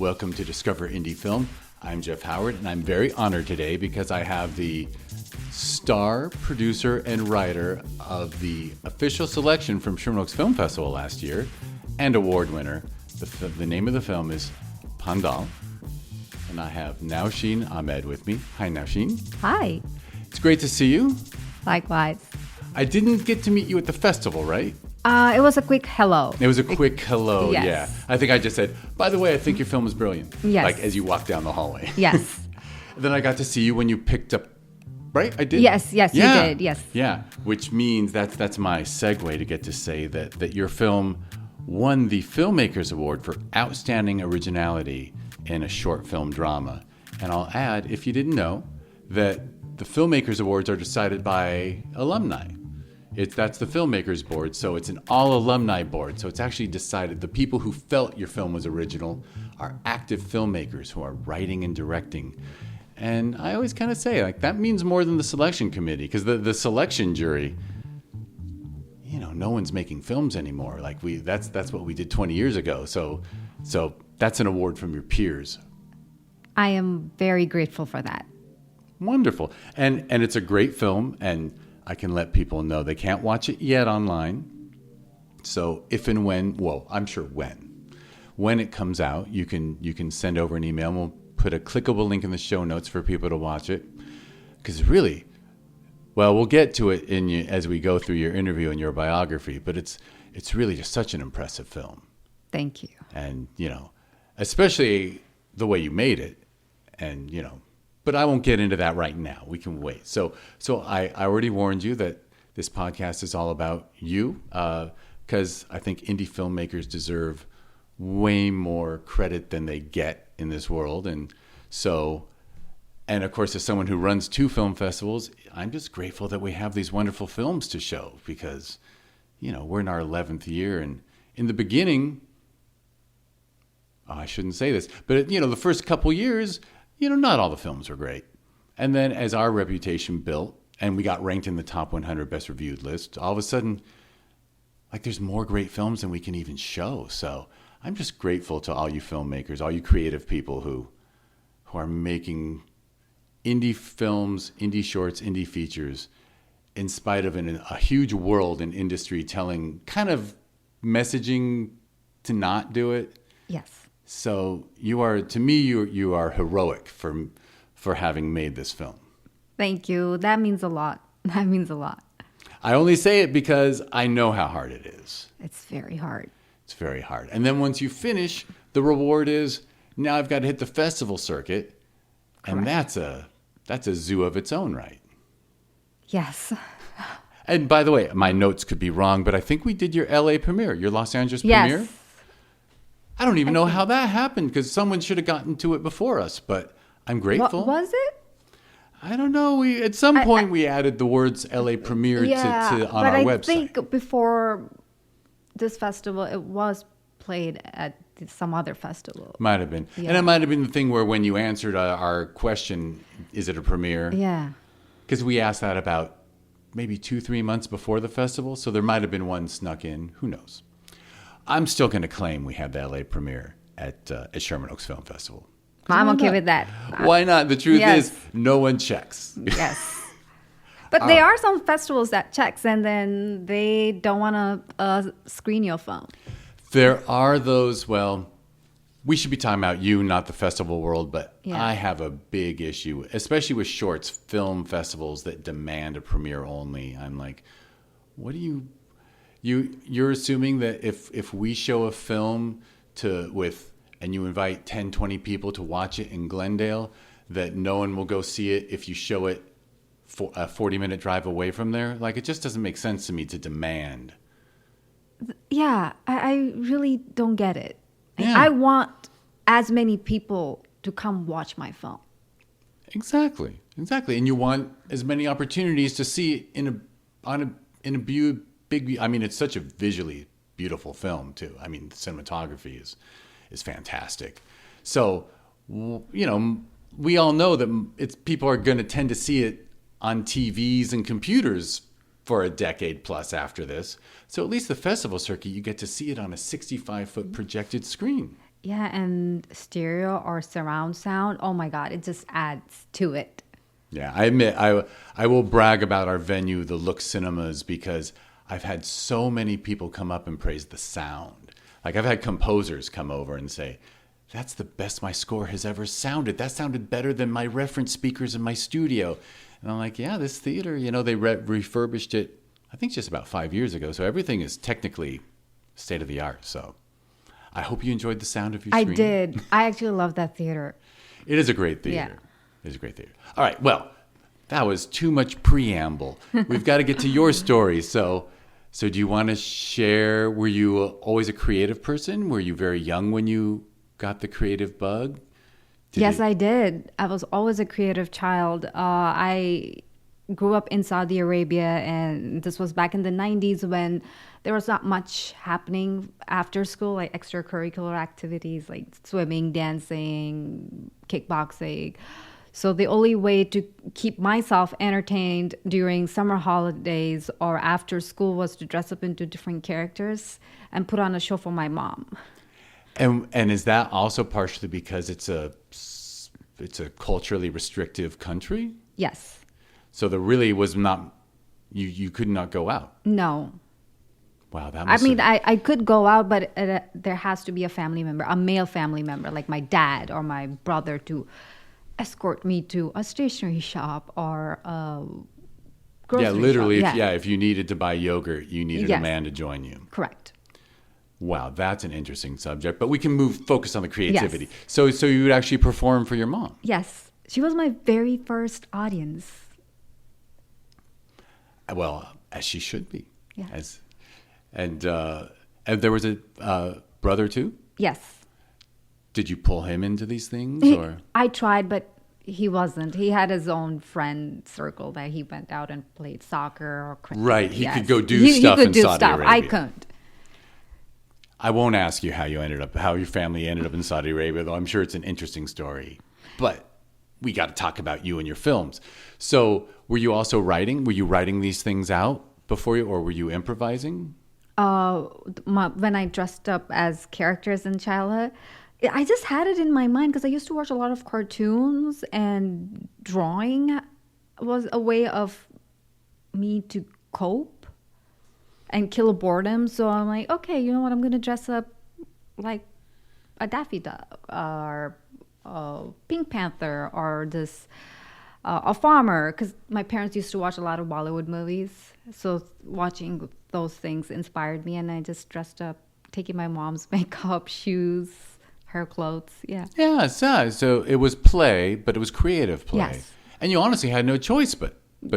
Welcome to Discover Indie Film. I'm Jeff Howard, and I'm very honored today because I have the star, producer, and writer of the official selection from Sherman Oaks Film Festival last year and award winner. The name of the film is Pandaal, and I have Naosheen Ahmed with me. Hi, Naosheen. Hi. It's great to see you. Likewise. I didn't get to meet you at the festival, right? It was a quick hello. It was a quick hello, Yes. yeah. I think I just said, by the way, I think your film is brilliant. Yes. Like as you walk down the hallway. Yes. Then I got to see you when you picked up, right? I did? Yes, Yeah. you did, yes. Yeah, which means that's my segue to get to say that your film won the Filmmakers Award for Outstanding Originality in a Short Film Drama. And I'll add, if you didn't know, that the Filmmakers Awards are decided by alumni. That's the Filmmakers Board, so it's an all-alumni board. So it's actually decided the people who felt your film was original are active filmmakers who are writing and directing. And I always kind of say, like, that means more than the selection committee, because the selection jury, you know, no one's making films anymore. Like that's what we did 20 years ago. So that's an award from your peers. I am very grateful for that. Wonderful. And it's a great film, and I can let people know they can't watch it yet online. So if and when, well, I'm sure when it comes out, you can send over an email, and we'll put a clickable link in the show notes for people to watch it. Because really, well, we'll get to it as we go through your interview and your biography, but it's really just such an impressive film. Thank you. And, you know, especially the way you made it, and, you know, but I won't get into that right now. We can wait. So I already warned you that this podcast is all about you, because I think indie filmmakers deserve way more credit than they get in this world. And of course, as someone who runs 2 film festivals, I'm just grateful that we have these wonderful films to show, because, you know, we're in our 11th year. And in the beginning, I shouldn't say this, but, you know, the first couple years, you know, not all the films were great. And then as our reputation built and we got ranked in the top 100 best reviewed list, all of a sudden, like, there's more great films than we can even show. So I'm just grateful to all you filmmakers, all you creative people who are making indie films, indie shorts, indie features, in spite of a huge world and industry telling kind of messaging to not do it. Yes. So you are heroic for having made this film. Thank you. That means a lot. That means a lot. I only say it because I know how hard it is. It's very hard. It's very hard. And then once you finish, the reward is now I've got to hit the festival circuit. And that's a zoo of its own, right? Yes. And by the way, my notes could be wrong, but I think we did your LA premiere, your Los Angeles Yes. premiere. I don't even know how that happened, because someone should have gotten to it before us, but I'm grateful. What was it? I don't know. At some point we added the words LA premiere on our website. I think before this festival, it was played at some other festival. Might have been. Yeah. And it might have been the thing where when you answered our question, is it a premiere? Yeah. Because we asked that about maybe 2-3 months before the festival, so there might have been one snuck in. Who knows? I'm still going to claim we had the LA premiere at Sherman Oaks Film Festival. I'm okay with that. Why not? The truth Yes. is, no one checks. Yes. But there are some festivals that checks and then they don't want to screen your film. There are those, well, we should be talking about you, not the festival world, but Yeah. I have a big issue, especially with shorts, film festivals that demand a premiere only. I'm like, what do you're assuming that if we show a film and you invite 10, 20 people to watch it in Glendale, that no one will go see it if you show it for a 40-minute drive away from there? Like, it just doesn't make sense to me to demand. Yeah, I really don't get it. Yeah. I want as many people to come watch my film. Exactly. And you want as many opportunities to see it in a big. I mean, it's such a visually beautiful film too. I mean, the cinematography is fantastic. So, you know, we all know that people are going to tend to see it on TVs and computers for a decade plus after this. So at least the festival circuit, you get to see it on a 65-foot projected screen. Yeah, and stereo or surround sound. Oh my God, it just adds to it. Yeah, I admit I will brag about our venue, the Look Cinemas, because I've had so many people come up and praise the sound. Like I've had composers come over and say, "That's the best my score has ever sounded. That sounded better than my reference speakers in my studio." And I'm like, "Yeah, this theater, they refurbished it. I think just about 5 years ago, so everything is technically state of the art." So I hope you enjoyed the sound of your I screen. did. I actually love that theater. It is a great theater. Yeah. It is a great theater. All right. Well, that was too much preamble. We've got to get to your story. So do you want to share? Were you always a creative person? Were you very young when you got the creative bug? Yes, I did. I was always a creative child. I grew up in Saudi Arabia, and this was back in the 90s when there was not much happening after school, like extracurricular activities like swimming, dancing, kickboxing. So the only way to keep myself entertained during summer holidays or after school was to dress up into different characters and put on a show for my mom. And is that also partially because it's a culturally restrictive country? Yes. So there really was not, you could not go out. No. Wow, that I must mean, have, I could go out, but there has to be a family member, a male family member, like my dad or my brother, to escort me to a stationery shop or a grocery yeah, literally, shop. if you needed to buy yogurt, you needed a Yes. man to join you. Correct. Wow, that's an interesting subject, but we can focus on the creativity. Yes. So you would actually perform for your mom. Yes. She was my very first audience. Well, as she should be. Yeah. And there was a brother too? Yes. Did you pull him into these things, or? I tried, but he wasn't. He had his own friend circle that he went out and played soccer or cricket. Right, he Yes. could go do stuff he could in do Saudi stuff. Arabia. I couldn't. I won't ask you how your family ended up in Saudi Arabia, though I'm sure it's an interesting story. But we got to talk about you and your films. So were you also writing? Were you writing these things out before you, or were you improvising? When I dressed up as characters in childhood, I just had it in my mind because I used to watch a lot of cartoons, and drawing was a way of me to cope and kill boredom. So I'm like, okay, you know what? I'm going to dress up like a Daffy Duck or a Pink Panther or a farmer, because my parents used to watch a lot of Bollywood movies. So watching those things inspired me, and I just dressed up, taking my mom's makeup, shoes, her clothes. Yeah. Yeah, so it was play, but it was creative play. Yes. And you honestly had no choice but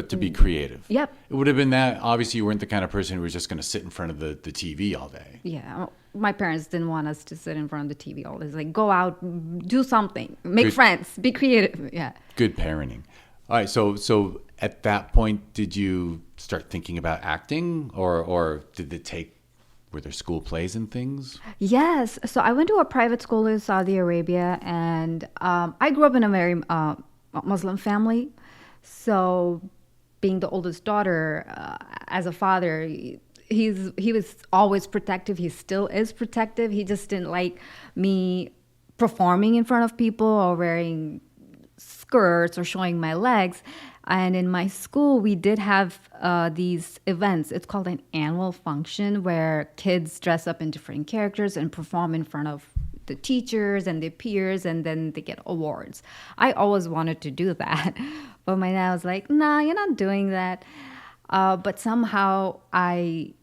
to be creative. Yep. It would have been that. Obviously, you weren't the kind of person who was just going to sit in front of the TV all day. Yeah. My parents didn't want us to sit in front of the TV all day. It's like, go out, do something, make Good. friends, be creative. Yeah. Good parenting. All right, so at that point, did you start thinking about acting, or were there school plays and things? Yes. So I went to a private school in Saudi Arabia, and I grew up in a very Muslim family. So being the oldest daughter, as a father, he was always protective. He still is protective. He just didn't like me performing in front of people or wearing skirts or showing my legs. And in my school, we did have these events. It's called an annual function, where kids dress up in different characters and perform in front of the teachers and their peers, and then they get awards. I always wanted to do that, but my dad was like, "Nah, you're not doing that." But somehow I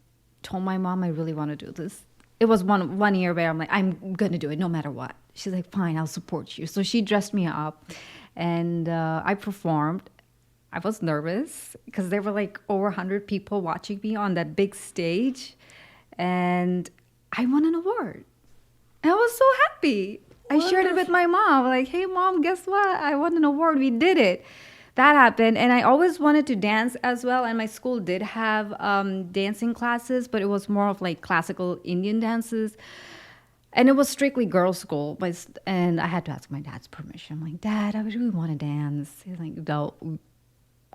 told my mom I really want to do this. It was one year where I'm like, I'm gonna do it no matter what. She's like, "Fine, I'll support you." So she dressed me up, and I performed. I was nervous because there were like over 100 people watching me on that big stage, and I won an award. And I was so happy. I shared it with my mom. Like, "Hey, Mom, guess what? I won an award. We did it." That happened. And I always wanted to dance as well. And my school did have dancing classes, but it was more of like classical Indian dances. And it was strictly girls' school. And I had to ask my dad's permission. I'm like, "Dad, I really want to dance." He's like, "No,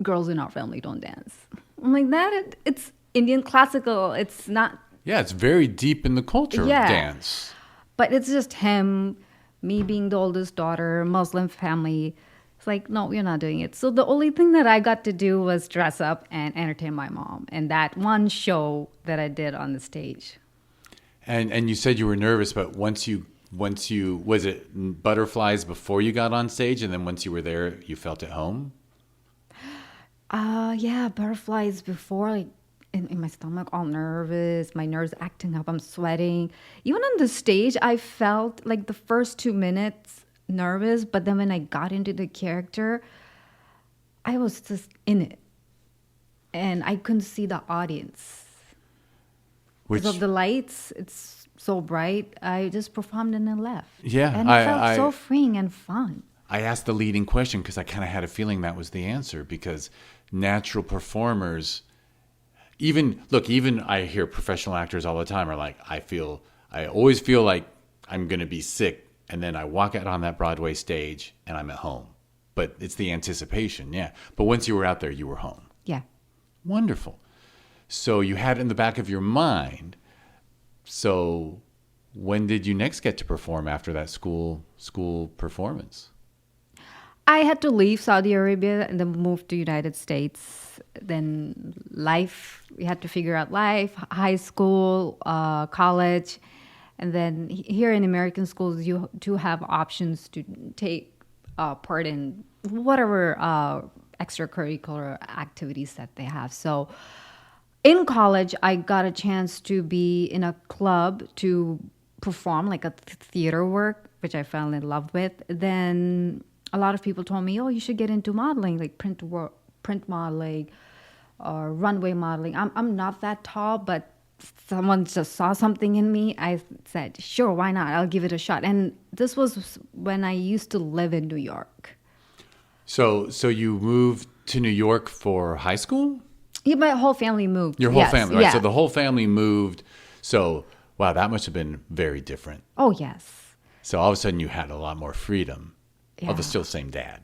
girls in our family don't dance." I'm like, "Dad, it's Indian classical. It's not." Yeah, it's very deep in the culture of dance. But it's just him, me being the oldest daughter, Muslim family. It's like, no, you're not doing it. So the only thing that I got to do was dress up and entertain my mom. And that one show that I did on the stage. And you said you were nervous, but once you was it butterflies before you got on stage, and then once you were there, you felt at home? Yeah, butterflies before, like in my stomach, all nervous, my nerves acting up, I'm sweating. Even on the stage, I felt like the first 2 minutes nervous, but then when I got into the character, I was just in it. And I couldn't see the audience. Which, Because of the lights, it's so bright. I just performed and then left. Yeah, And it felt so freeing and fun. I asked the leading question because I kind of had a feeling that was the answer, because natural performers, even I hear professional actors all the time are like, I always feel like I'm going to be sick, and then I walk out on that Broadway stage and I'm at home. But it's the anticipation, yeah. But once you were out there, you were home. Yeah. Wonderful. So you had it in the back of your mind. So when did you next get to perform after that school performance? I had to leave Saudi Arabia and then move to United States. Then we had to figure out life, high school, college. And then here in American schools, you do have options to take part in whatever extracurricular activities that they have. So in college, I got a chance to be in a club to perform like a theater work, which I fell in love with. Then a lot of people told me, oh, you should get into modeling, like print modeling or runway modeling. I'm not that tall, but someone just saw something in me. I said, sure, why not? I'll give it a shot. And this was when I used to live in New York. So you moved to New York for high school? Yeah, my whole family moved. Your whole Yes, family, right? yeah. So the whole family moved. So, wow, that must have been very different. Oh, yes. So all of a sudden you had a lot more freedom. Yeah. Although still same dad.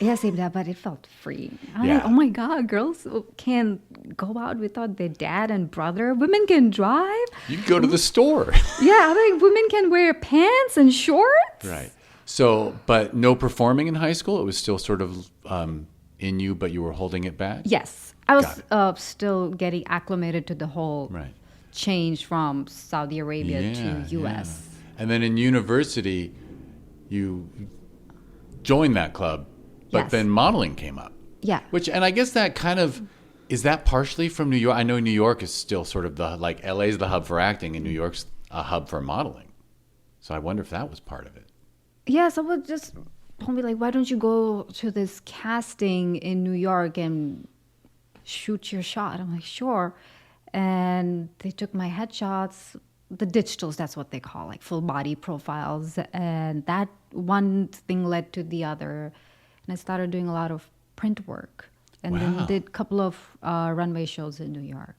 Yeah, same that, but it felt free. I'm Yeah. like, oh my God, girls can go out without their dad and brother. Women can drive. You could go to the store. Yeah, I'm like, women can wear pants and shorts. Right. So, but no performing in high school? It was still sort of in you, but you were holding it back? Yes. I Got was still getting acclimated to the whole Right. change from Saudi Arabia Yeah, to U.S. yeah. And then in university, you joined that club, but Yes. then modeling came up. Yeah. And I guess that kind of, is that partially from New York? I know New York is still sort of like LA's the hub for acting and New York's a hub for modeling. So I wonder if that was part of it. Yeah, someone just told me, like, why don't you go to this casting in New York and shoot your shot? I'm like, sure. And they took my headshots, the digitals, that's what they call, like full body profiles. And that one thing led to the other. And I started doing a lot of print work. And Wow. then did a couple of runway shows in New York.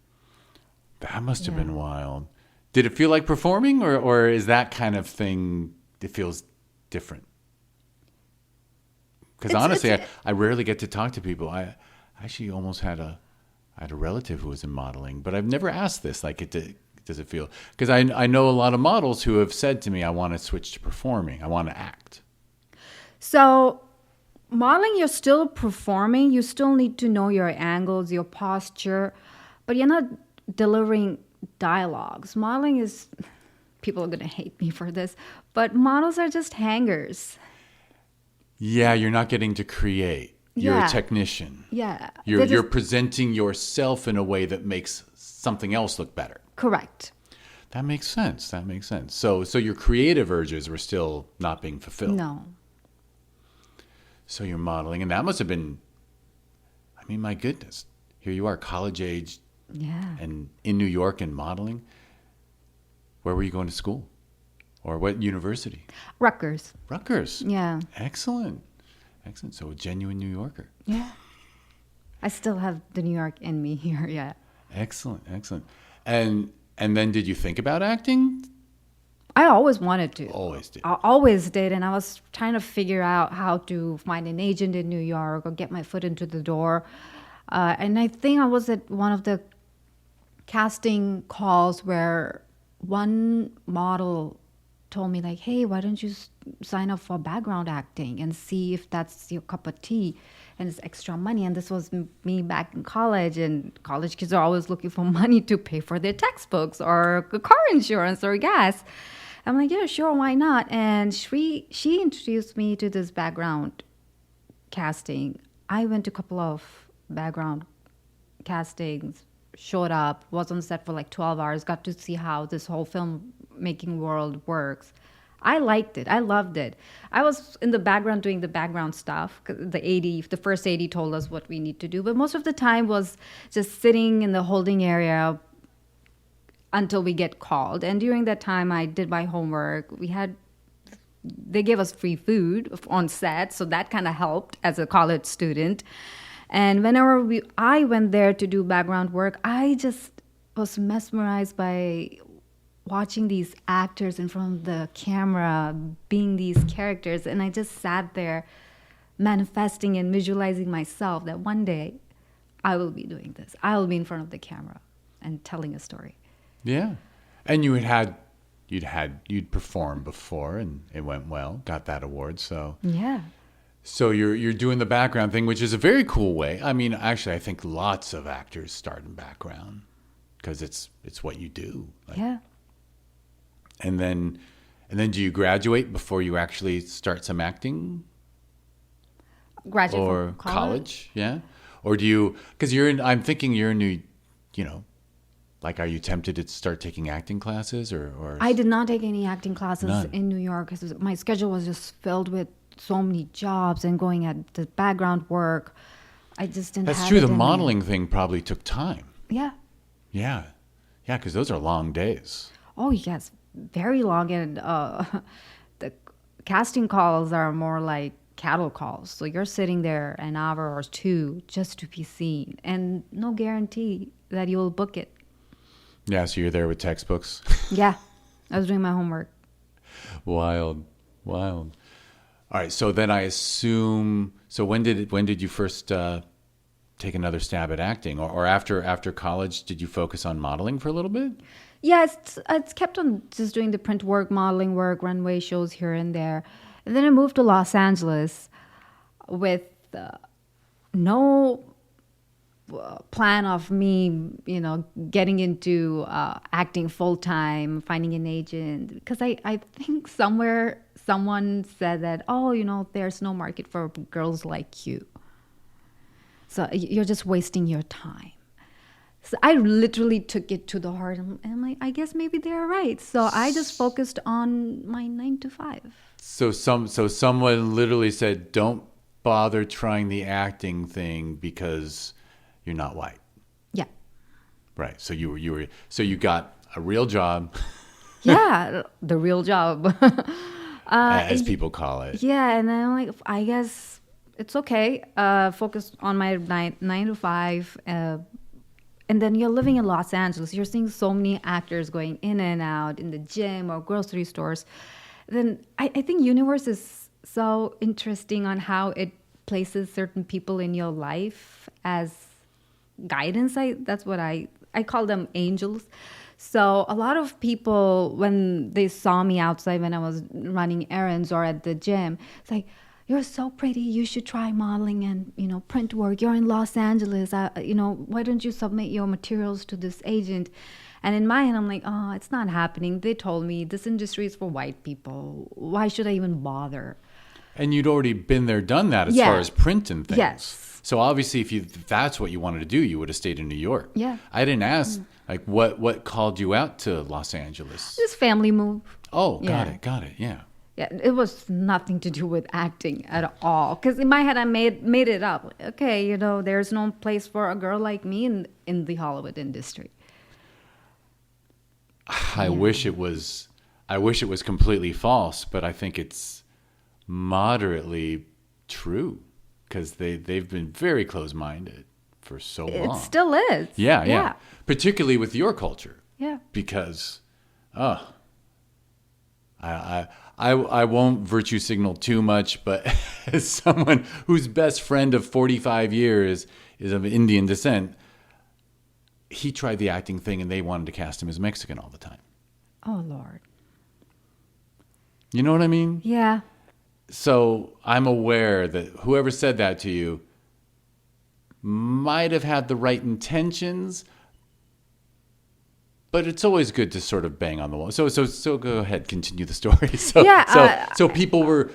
That must have Yeah. been wild. Did it feel like performing, or is that kind of thing, it feels different? Because honestly, I rarely get to talk to people. I actually almost had a relative who was in modeling, but I've never asked this. Like, does it feel? Because I know a lot of models who have said to me, I want to switch to performing. I want to act. So modeling, you're still performing. You still need to know your angles, your posture, but you're not delivering dialogues. Modeling is, people are going to hate me for this, but models are just hangers. Yeah, you're not getting to create. You're Yeah. a technician. Yeah. You're presenting yourself in a way that makes something else look better. Correct. That makes sense. So your creative urges were still not being fulfilled. No. So you're modeling, and that must have been, I mean, my goodness. Here you are, college age, Yeah. and in New York and modeling. Where were you going to school? Or what university? Rutgers. Rutgers. Yeah. Excellent. So a genuine New Yorker. Yeah. I still have the New York in me here. Yeah. Excellent. And then did you think about acting? I always wanted to. Always did. I always did. And I was trying to figure out how to find an agent in New York or get my foot into the door. And I think I was at one of the casting calls where one model told me like, hey, why don't you sign up for background acting and see if that's your cup of tea, and it's extra money. And this was me back in college, and college kids are always looking for money to pay for their textbooks or car insurance or gas. I'm like, yeah, sure, why not? And she introduced me to this background casting. I went to a couple of background castings, showed up, was on set for like 12 hours, got to see how this whole filmmaking world works. I liked it. I loved it. I was in the background doing the background stuff. The first AD told us what we need to do, but most of the time was just sitting in the holding area until we get called. And during that time, I did my homework. They gave us free food on set, so that kind of helped as a college student. And whenever I went there to do background work, I just was mesmerized by watching these actors in front of the camera, being these characters. And I just sat there manifesting and visualizing myself that one day I will be doing this. I will be in front of the camera and telling a story. Yeah. And you'd performed before and it went well, got that award. So yeah. So you're doing the background thing, which is a very cool way. I mean, actually, I think lots of actors start in background because it's what you do. Like, yeah. And then do you graduate before you actually start some acting? Graduate or from college? Yeah. Or do you? Because I'm thinking you're in New. Like, are you tempted to start taking acting classes or? I did not take any acting classes None. in New York because my schedule was just filled with so many jobs and going at the background work. I just didn't. That's have true. it The in me. modeling thing probably took time. Yeah. Yeah. Yeah, because those are long days. Oh yes, very long, and the casting calls are more like cattle calls. So you're sitting there an hour or two just to be seen, and no guarantee that you'll book it. Yeah, so you're there with textbooks. Yeah, I was doing my homework. Wild. All right, so then I assume. So when did you first take another stab at acting, or after college, did you focus on modeling for a little bit? Yeah, it's kept on just doing the print work, modeling work, runway shows here and there, and then I moved to Los Angeles with no plan of me, getting into acting full time, finding an agent, because I think somewhere someone said that, there's no market for girls like you. So you're just wasting your time. So I literally took it to the heart, and I'm like, I guess maybe they're right. So I just focused on my 9 to 5. So someone literally said, "Don't bother trying the acting thing because you're not white." Yeah. Right. So you got a real job. Yeah, the real job. As people call it. Yeah, and then I'm like, I guess it's okay. Focus on my 9 to 5. And then you're living in Los Angeles. You're seeing so many actors going in and out in the gym or grocery stores. Then I think universe is so interesting on how it places certain people in your life as guidance. That's what I call them angels. So a lot of people, when they saw me outside when I was running errands or at the gym, it's like, "You're so pretty. You should try modeling and, print work. You're in Los Angeles. Why don't you submit your materials to this agent?" And in my head, I'm like, "Oh, it's not happening. They told me this industry is for white people. Why should I even bother?" And you'd already been there, done that as Yeah. far as print and things. Yes. So obviously, if that's what you wanted to do, you would have stayed in New York. Yeah. I didn't ask, like, what called you out to Los Angeles? This family move. Oh, Yeah. got it. Yeah. Yeah, it was nothing to do with acting at all. Because in my head, I made it up. Okay, there's no place for a girl like me in the Hollywood industry. I wish it was completely false, but I think it's moderately true because they've been very close-minded for so long. It still is. Yeah. Particularly with your culture. Yeah. Because, I won't virtue signal too much, but as someone whose best friend of 45 years is of Indian descent, he tried the acting thing and they wanted to cast him as Mexican all the time. Oh, Lord. You know what I mean? Yeah. So I'm aware that whoever said that to you might have had the right intentions, but it's always good to sort of bang on the wall. So go ahead, continue the story. So people were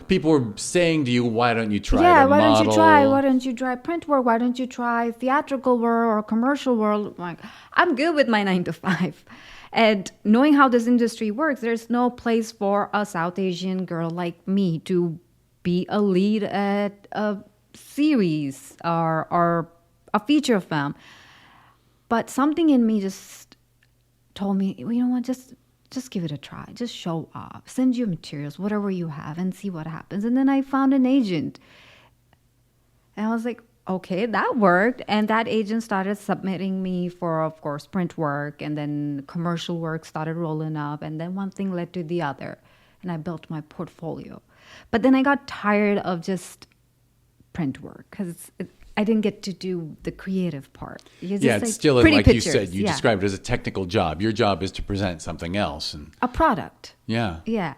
saying to you, why don't you try to why model? Why don't you try print work? Why don't you try theatrical work or commercial work? Like, I'm good with my 9 to 5. And knowing how this industry works, there's no place for a South Asian girl like me to be a lead at a series or a feature film. But something in me just told me, you know what, just give it a try. Just show up. Send your materials, whatever you have, and see what happens. And then I found an agent. And I was like, okay, that worked. And that agent started submitting me for, of course, print work. And then commercial work started rolling up. And then one thing led to the other. And I built my portfolio. But then I got tired of just print work because I didn't get to do the creative part. It's still, like pictures. You said, you described it as a technical job. Your job is to present something else. A product. Yeah. Yeah.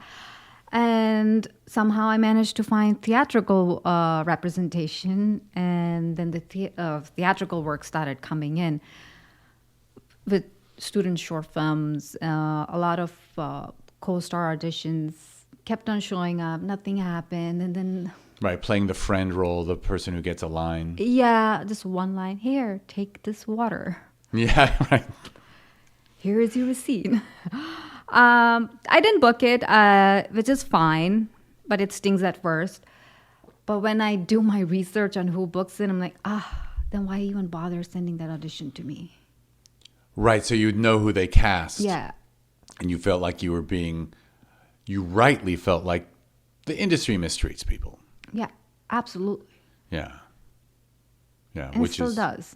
And somehow I managed to find theatrical representation, and then the theatrical work started coming in with student short films, a lot of co-star auditions kept on showing up, nothing happened, and then... Right, playing the friend role, the person who gets a line. Yeah, just one line, here, take this water. Yeah, right. Here is your receipt. I didn't book it, which is fine, but it stings at first. But when I do my research on who books it, I'm like, then why even bother sending that audition to me? Right, so you'd know who they cast. Yeah. And you felt like you rightly felt like the industry mistreats people. Yeah, absolutely. Yeah. Yeah, and which still does.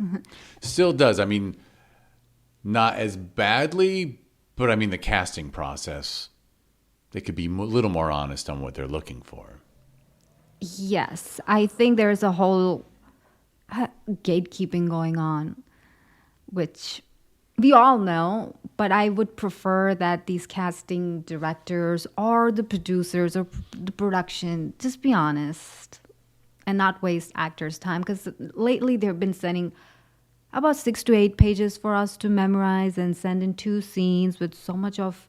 Still does. I mean, not as badly, but I mean, the casting process, they could be a little more honest on what they're looking for. Yes, I think there's a whole gatekeeping going on, which we all know, but I would prefer that these casting directors or the producers or the production just be honest and not waste actors' time. Because lately they've been sending about 6 to 8 pages for us to memorize and send in 2 scenes with so much of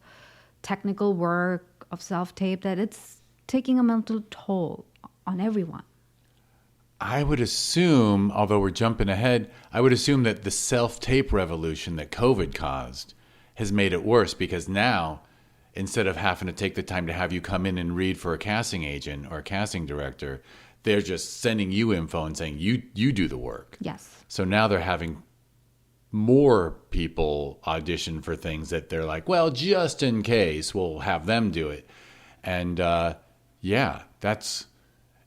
technical work of self-tape that it's taking a mental toll on everyone. I would assume, although we're jumping ahead, I would assume that the self-tape revolution that COVID caused has made it worse, because now, instead of having to take the time to have you come in and read for a casting agent or a casting director, they're just sending you info and saying, you do the work. Yes. So now they're having more people audition for things that they're like, well, just in case, we'll have them do it. And that's...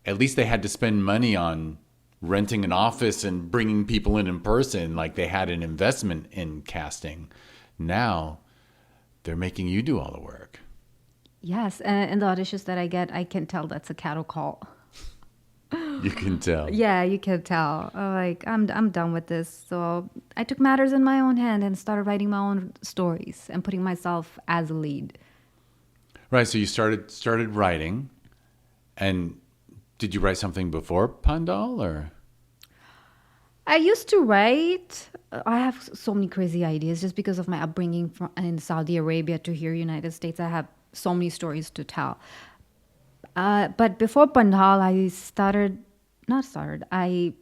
At least they had to spend money on renting an office and bringing people in person, like they had an investment in casting. Now they're making you do all the work. Yes, and the auditions that I get, I can tell that's a cattle call. You can tell. Yeah, you can tell. I'm done with this. So I took matters in my own hand and started writing my own stories and putting myself as a lead. Right. So you started writing, and did you write something before Pandaal, or? I used to write. I have so many crazy ideas just because of my upbringing in Saudi Arabia to here, United States. I have so many stories to tell. But before Pandaal, I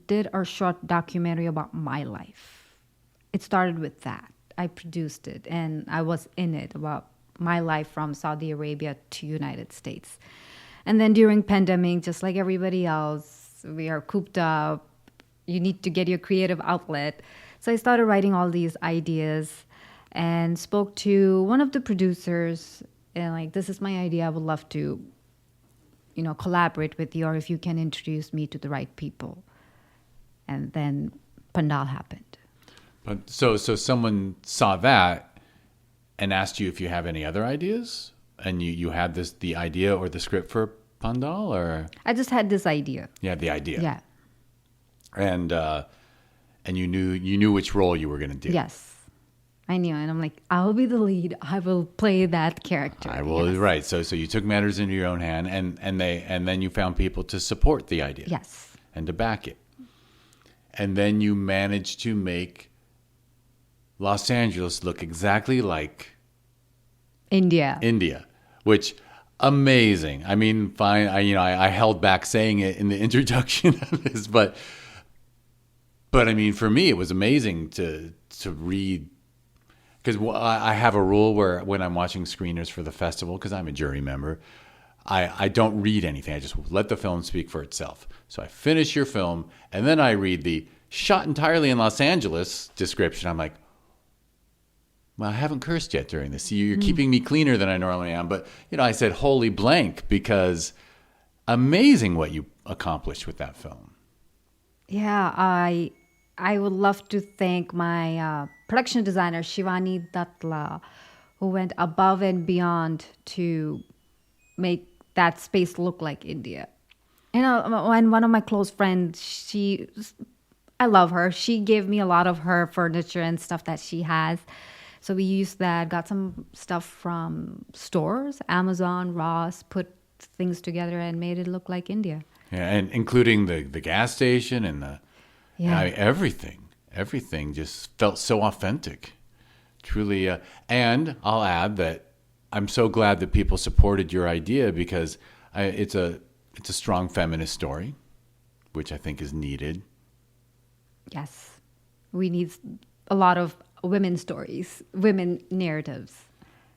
did a short documentary about my life. It started with that. I produced it, and I was in it about my life from Saudi Arabia to United States. And then during pandemic, just like everybody else, we are cooped up. You need to get your creative outlet. So I started writing all these ideas and spoke to one of the producers and this is my idea. I would love to, collaborate with you, or if you can introduce me to the right people. And then Pandaal happened. But so someone saw that and asked you if you have any other ideas? And you had the idea or the script for Pandaal, or? I just had this idea. You had the idea. Yeah. And you knew which role you were going to do. Yes. I knew, and I'm like, I'll be the lead. I will play that character. I will. Yes. Right. So you took matters into your own hand, and then you found people to support the idea. Yes. And to back it. And then you managed to make Los Angeles look exactly like India. Which amazing. I mean, fine. I held back saying it in the introduction of this, but I mean, for me, it was amazing to read. Because I have a rule where when I'm watching screeners for the festival, because I'm a jury member, I don't read anything. I just let the film speak for itself. So I finish your film, and then I read the shot entirely in Los Angeles description. I'm like, well, I haven't cursed yet during this. You're keeping me cleaner than I normally am. But, I said holy blank because amazing what you accomplished with that film. Yeah, I would love to thank my production designer, Shivani Datla, who went above and beyond to make that space look like India. And one of my close friends, I love her. She gave me a lot of her furniture and stuff that she has. So we used that, got some stuff from stores, Amazon, Ross, put things together and made it look like India. Yeah, and including the gas station and everything just felt so authentic. Truly. And I'll add that I'm so glad that people supported your idea because it's a strong feminist story, which I think is needed. Yes. We need a lot of women's stories, women narratives.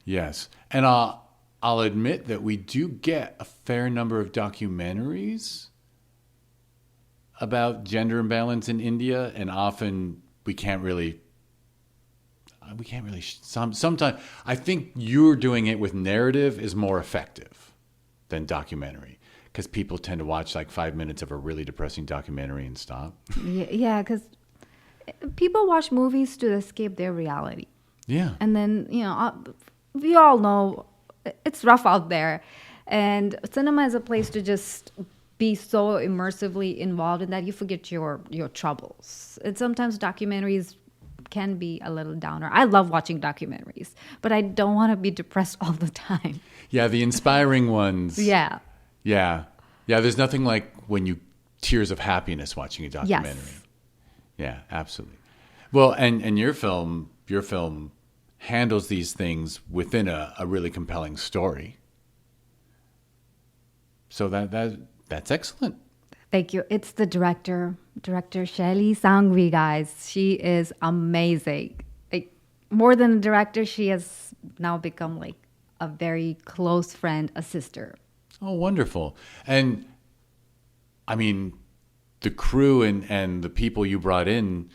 Yes. And I'll admit that we do get a fair number of documentaries about gender imbalance in India, and often we can't really sometimes I think you're doing it with narrative is more effective than documentary because people tend to watch like 5 minutes of a really depressing documentary and stop. Yeah, because people watch movies to escape their reality. Yeah. And then, we all know it's rough out there. And cinema is a place to just be so immersively involved in that you forget your troubles. And sometimes documentaries can be a little downer. I love watching documentaries, but I don't want to be depressed all the time. Yeah, the inspiring ones. Yeah. Yeah. Yeah, there's nothing like when you tears of happiness watching a documentary. Yes. Yeah, absolutely. Well, and your film handles these things within a really compelling story. So that's excellent. Thank you. It's the director Shaili Sangvi, guys. She is amazing. Like, more than a director, she has now become like a very close friend, a sister. Oh, wonderful. And I mean, the crew and the people you brought in,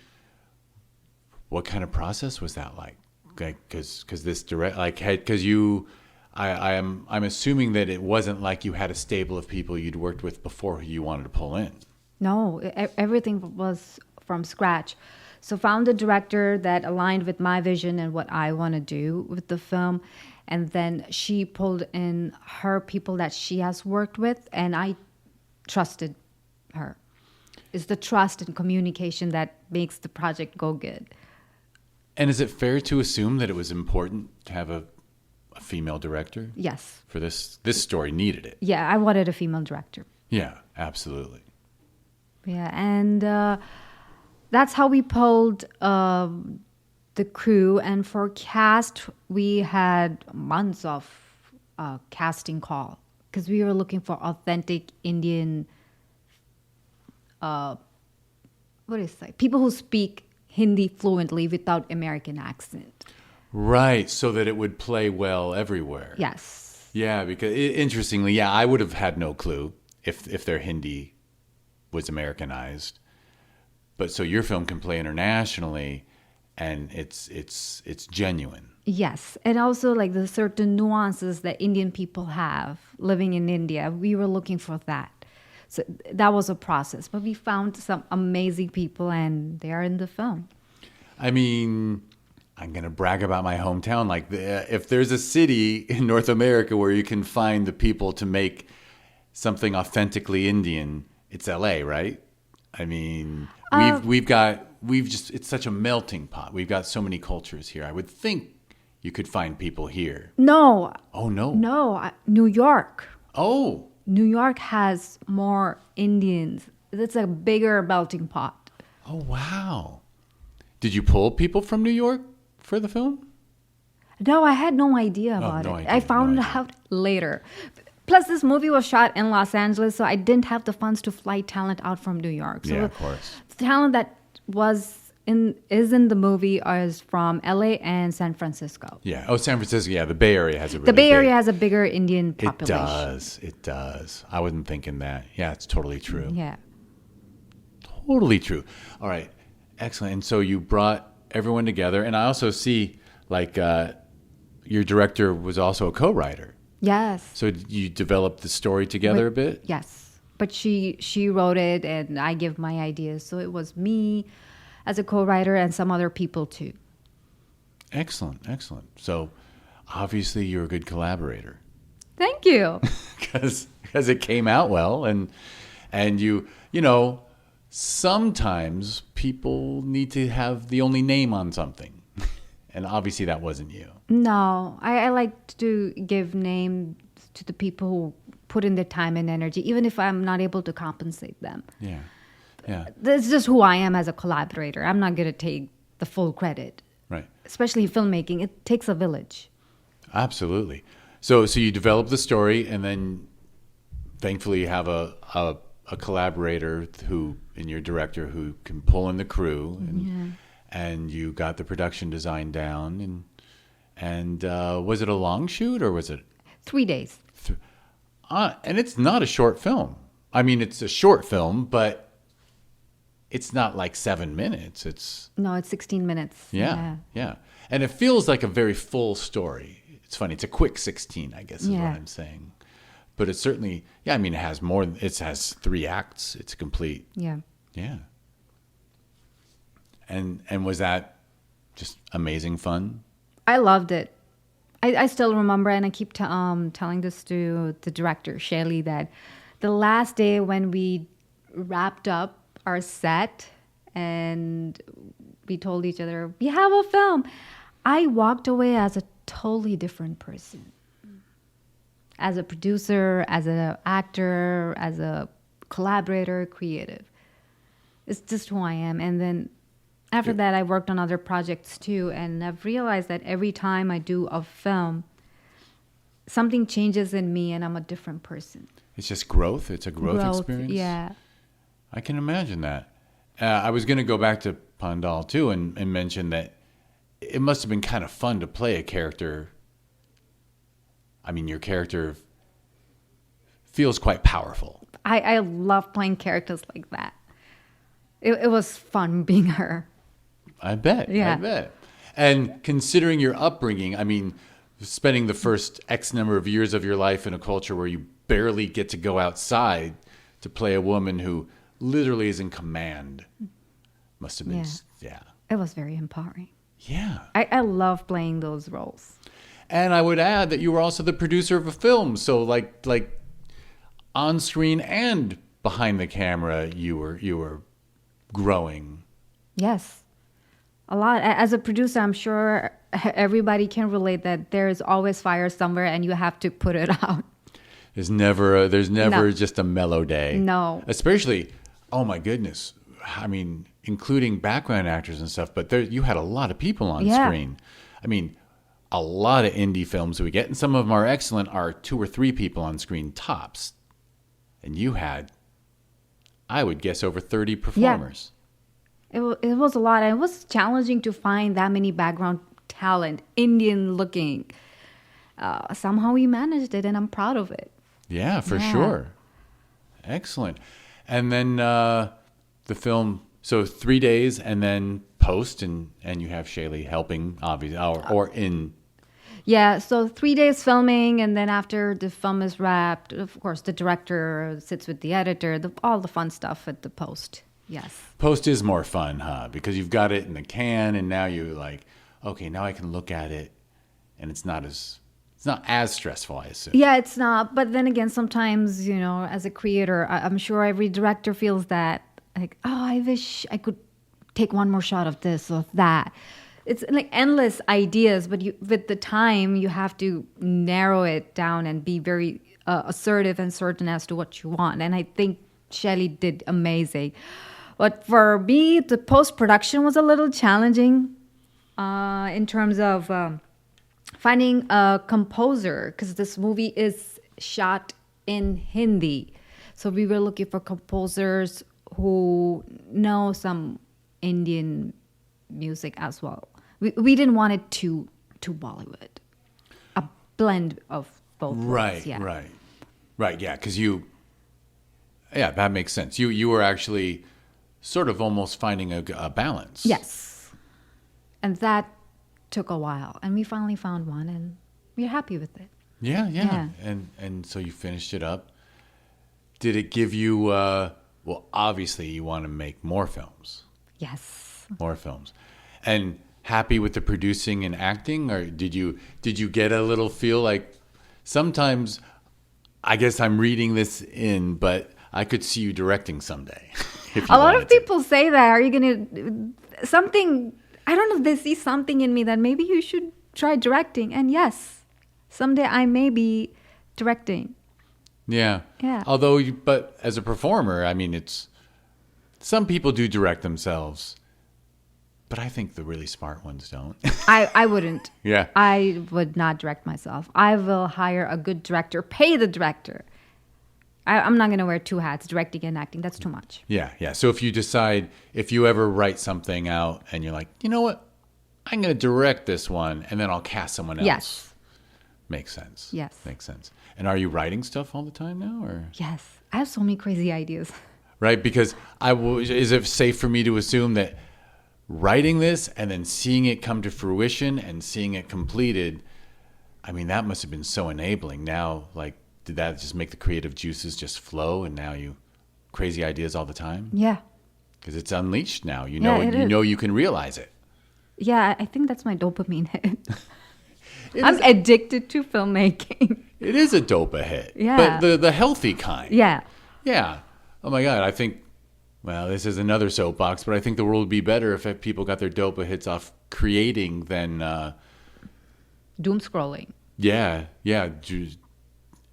what kind of process was that like? Because this direct, like, because I'm assuming that it wasn't like you had a stable of people you'd worked with before who you wanted to pull in. No, everything was from scratch. So found a director that aligned with my vision and what I want to do with the film. And then she pulled in her people that she has worked with, and I trusted her. It's the trust and communication that makes the project go good. And is it fair to assume that it was important to have a female director? Yes. For this story needed it. Yeah, I wanted a female director. Yeah, absolutely. Yeah, and that's how we pulled the crew. And for cast, we had months of casting call because we were looking for authentic Indian, people who speak Hindi fluently without American accent. Right, so that it would play well everywhere. Yes. Yeah, because interestingly, I would have had no clue if their Hindi was Americanized. But so your film can play internationally, and it's genuine. Yes, and also like the certain nuances that Indian people have living in India. We were looking for that. So that was a process, but we found some amazing people, and they are in the film. I mean, I'm going to brag about my hometown. Like, if there's a city in North America where you can find the people to make something authentically Indian, it's LA, right? I mean, we've got it's such a melting pot. We've got so many cultures here. I would think you could find people here. No. Oh, no. No, New York. Oh. New York has more Indians. It's a bigger melting pot. Oh, wow. Did you pull people from New York for the film? No, I had no idea about no it. idea, I found no idea. out later. Plus, this movie was shot in Los Angeles, so I didn't have the funds to fly talent out from New York. So Yeah, of course. the talent that is in the movie is from LA and San Francisco. Yeah. Oh, San Francisco. Yeah, the Bay Area has a really The Bay Area big- has a bigger Indian It population. does. It does. I wasn't thinking that. Yeah, it's totally true. Yeah. Totally true. All right. Excellent. And so you brought everyone together. And I also see, like, your director was also a co-writer. Yes. So you developed the story together a bit? Yes. But she wrote it and I give my ideas. So it was me as a co-writer and some other people too. Excellent. Excellent. So obviously you're a good collaborator. Thank you. Because it came out well. And you know, sometimes people need to have the only name on something. And obviously that wasn't you. No, I like to give names to the people who put in their time and energy, even if I'm not able to compensate them. Yeah. Yeah. That's just who I am as a collaborator. I'm not going to take the full credit. Right. Especially filmmaking, it takes a village. Absolutely. So you develop the story, and then thankfully you have a collaborator and your director who can pull in the crew, and you got the production design down. And was it a long shoot or was it 3 days? And it's not a short film. I mean, it's a short film, but it's not like 7 minutes. It's No, it's 16 minutes. yeah. And it feels like a very full story. It's funny. It's a quick 16, I guess is what I'm saying. But it's certainly, I mean, it has more. It has 3 acts. It's complete. Yeah. Yeah. And was that just amazing fun? I loved it. I still remember, and I keep telling this to the director, Shelley, that the last day when we wrapped up our set and we told each other, we have a film, I walked away as a totally different person. As a producer, as an actor, as a collaborator, creative. It's just who I am. And then after that, I worked on other projects too, and I've realized that every time I do a film, something changes in me and I'm a different person. It's just growth. It's a growth experience. Yeah. I can imagine that. I was going to go back to Pandaal too and mention that it must have been kind of fun to play a character. I mean, your character feels quite powerful. I love playing characters like that. It was fun being her. I bet. Yeah. I bet. And considering your upbringing, I mean, spending the first X number of years of your life in a culture where you barely get to go outside to play a woman who literally is in command must have been, yeah. It was very empowering. Yeah. I love playing those roles. And I would add that you were also the producer of a film. So like on screen and behind the camera, you were growing. Yes. A lot. As a producer, I'm sure everybody can relate that there's always fire somewhere and you have to put it out. There's never No. just a mellow day. No. Especially, oh my goodness. I mean, including background actors and stuff, but you had a lot of people on screen. I mean, a lot of indie films we get, and some of them are excellent, are 2 or 3 people on screen tops. And you had, I would guess, over 30 performers. It was a lot. And it was challenging to find that many background talent, Indian looking. Somehow we managed it, and I'm proud of it. Yeah, for sure. Excellent. And then the film, so 3 days and then post, and you have Shaylee helping, obviously, or in. Yeah, so 3 days filming, and then after the film is wrapped, of course, the director sits with the editor, all the fun stuff at the post. Yes. Post is more fun, huh? Because you've got it in the can, and now you're like, okay, now I can look at it, and it's not as stressful, I assume. Yeah, it's not. But then again, sometimes, as a creator, I'm sure every director feels that, like, oh, I wish I could take one more shot of this or that. It's like endless ideas, but with the time, you have to narrow it down and be very assertive and certain as to what you want. And I think Shelley did amazing. But for me, the post-production was a little challenging in terms of finding a composer, because this movie is shot in Hindi. So we were looking for composers who know some Indian music as well. We didn't want it too Bollywood. A blend of both. Right, yeah. right. Yeah, because that makes sense. You were actually sort of almost finding a balance. Yes. And that took a while. And we finally found one, and we're happy with it. Yeah. And so you finished it up. Did it give you, well, obviously you want to make more films. Yes. More films. And happy with the producing and acting? Or did you get a little feel like sometimes, I guess I'm reading this in, but I could see you directing someday. A lot of people say that. Are you going to, something, I don't know if they see something in me that maybe you should try directing. And yes, someday I may be directing. Yeah. Yeah. But as a performer, I mean, some people do direct themselves, but I think the really smart ones don't. I wouldn't. Yeah. I would not direct myself. I will hire a good director, pay the director. I'm not going to wear two hats, directing and acting. That's too much. Yeah. So if you ever write something out and you're like, you know what, I'm going to direct this one and then I'll cast someone else. Yes. Makes sense. Yes. Makes sense. And are you writing stuff all the time now, or? Yes. I have so many crazy ideas. Right? Because is it safe for me to assume that writing this and then seeing it come to fruition and seeing it completed, I mean, that must have been so enabling. Now, like, did that just make the creative juices just flow and now you crazy ideas all the time? Yeah. Because it's unleashed now. You is. know you can realize it. Yeah, I think that's my dopamine hit. I'm addicted to filmmaking. It is a dopa hit. Yeah. But the healthy kind. Yeah. Yeah. Oh my God. I think, well, this is another soapbox, but I think the world would be better if people got their dopa hits off creating than doom scrolling. Yeah.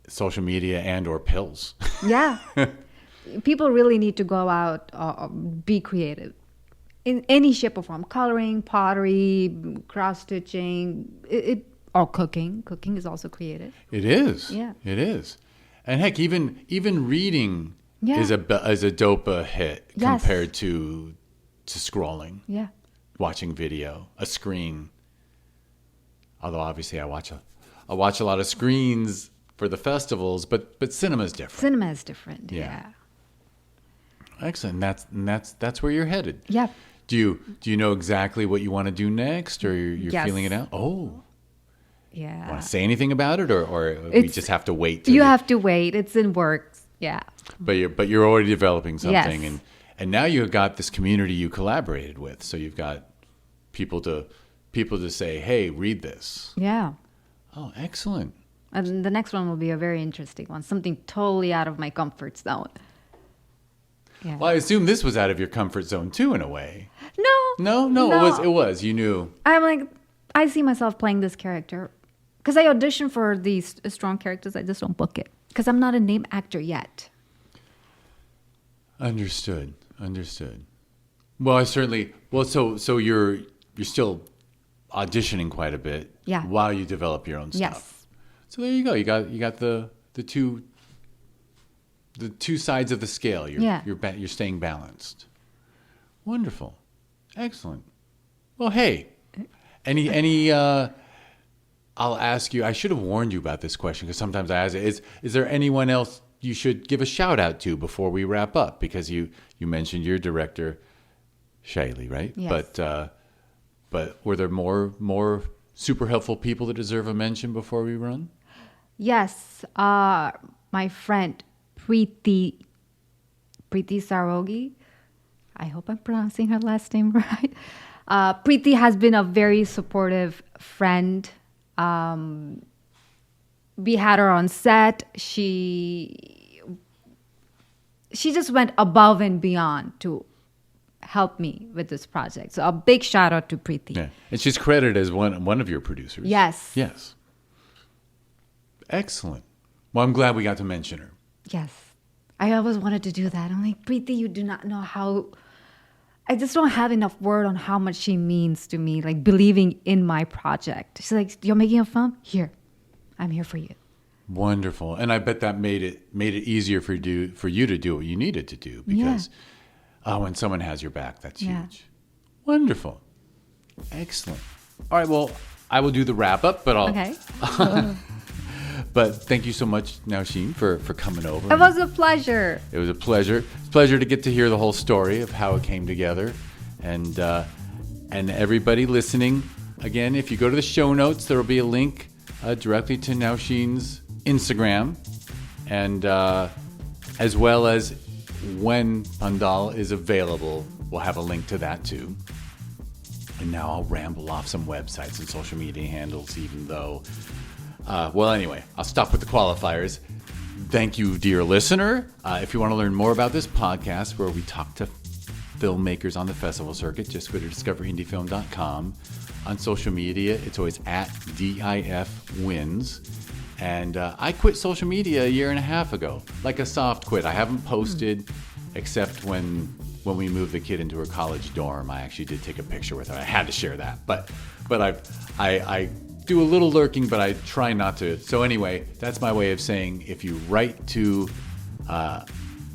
Social media and or pills. Yeah. People really need to go out, be creative. In any shape or form. Coloring, pottery, cross-stitching, or cooking. Cooking is also creative. It is. Yeah. It is. And heck, even reading is a dopa hit compared to scrolling. Yeah. Watching video, a screen. Although obviously I watch a lot of screens for the festivals, but cinema's different. Cinema is different. Yeah. Excellent. That's where you're headed. Yeah. Do you know exactly what you want to do next, or you're feeling it out? Oh. Yeah. Want to say anything about it, or we just have to wait? You have to wait. It's in works. Yeah. But you're already developing something, yes. and now you've got this community you collaborated with. So you've got people to say, hey, read this. Yeah. Oh, excellent. And the next one will be a very interesting one. Something totally out of my comfort zone. Yeah. Well, I assume this was out of your comfort zone too, in a way. No. No. It was. You knew. I'm like, I see myself playing this character. Because I audition for these strong characters, I just don't book it. Because I'm not a name actor yet. Understood. Well, I certainly. Well, so you're still auditioning quite a bit. Yeah. While you develop your own stuff. Yes. So there you go. You got the two sides of the scale. You're staying balanced. Wonderful. Excellent. Well, hey, any I'll ask you, I should have warned you about this question because sometimes I ask it, is there anyone else you should give a shout out to before we wrap up? Because you mentioned your director, Shaili, right? Yes. But were there more super helpful people that deserve a mention before we run? Yes. My friend, Preeti Sarogi. I hope I'm pronouncing her last name right. Preeti has been a very supportive friend. We had her on set. She just went above and beyond to helped me with this project. So a big shout out to Preeti. Yeah. And she's credited as one of your producers. Yes. Yes. Excellent. Well, I'm glad we got to mention her. Yes. I always wanted to do that. I'm like, Preeti, you do not know how... I just don't have enough word on how much she means to me, like believing in my project. She's like, you're making a film? Here. I'm here for you. Wonderful. And I bet that made it easier for you to do what you needed to do, because when someone has your back, that's huge. Wonderful. Excellent. All right, well, I will do the wrap up, but I'll Okay. But thank you so much, Naosheen, for coming over. It was a pleasure. It was a pleasure. It's a pleasure to get to hear the whole story of how it came together. And everybody listening, again, if you go to the show notes, there will be a link directly to Naosheen's Instagram, and as well as when Pandaal is available, we'll have a link to that too. And now I'll ramble off some websites and social media handles, even though... well, anyway, I'll stop with the qualifiers. Thank you, dear listener. If you want to learn more about this podcast, where we talk to filmmakers on the festival circuit, just go to discoverindiefilm.com. On social media, it's always at DIFwins. And I quit social media a year and a half ago, like a soft quit. I haven't posted except when we moved the kid into her college dorm. I actually did take a picture with her. I had to share that. But I do a little lurking, but I try not to. So anyway, that's my way of saying, if you write to the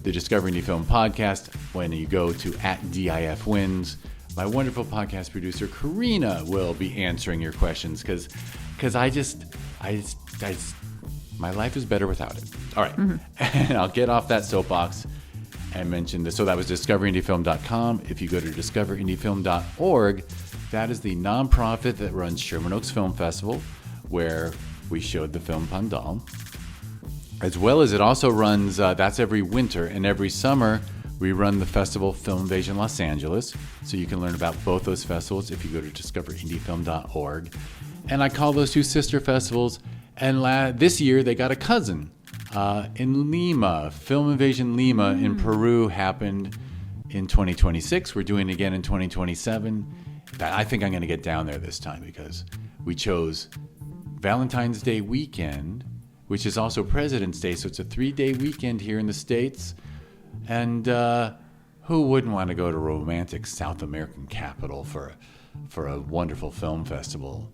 Discover Indie Film podcast, when you go to at DIFwins, my wonderful podcast producer Karina will be answering your questions, because my life is better without it. All right. And I'll get off that soapbox and mention this. So that was discoverindiefilm.com. If you go to discoverindiefilm.org, that is the nonprofit that runs Sherman Oaks Film Festival, where we showed the film Pandaal. As well as it also runs, that's every winter, and every summer we run the festival Film Invasion Los Angeles. So you can learn about both those festivals if you go to discoverindiefilm.org. And I call those two sister festivals. And this year they got a cousin in Lima. Film Invasion Lima in Peru happened in 2026. We're doing it again in 2027. I think I'm going to get down there this time, because we chose Valentine's Day weekend, which is also President's Day. So it's a 3-day weekend here in the States. And who wouldn't want to go to romantic South American capital for a wonderful film festival?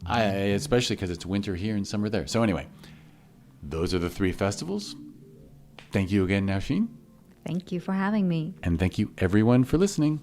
Especially because it's winter here and summer there. So anyway, those are the 3 festivals. Thank you again, Naosheen. Thank you for having me. And thank you, everyone, for listening.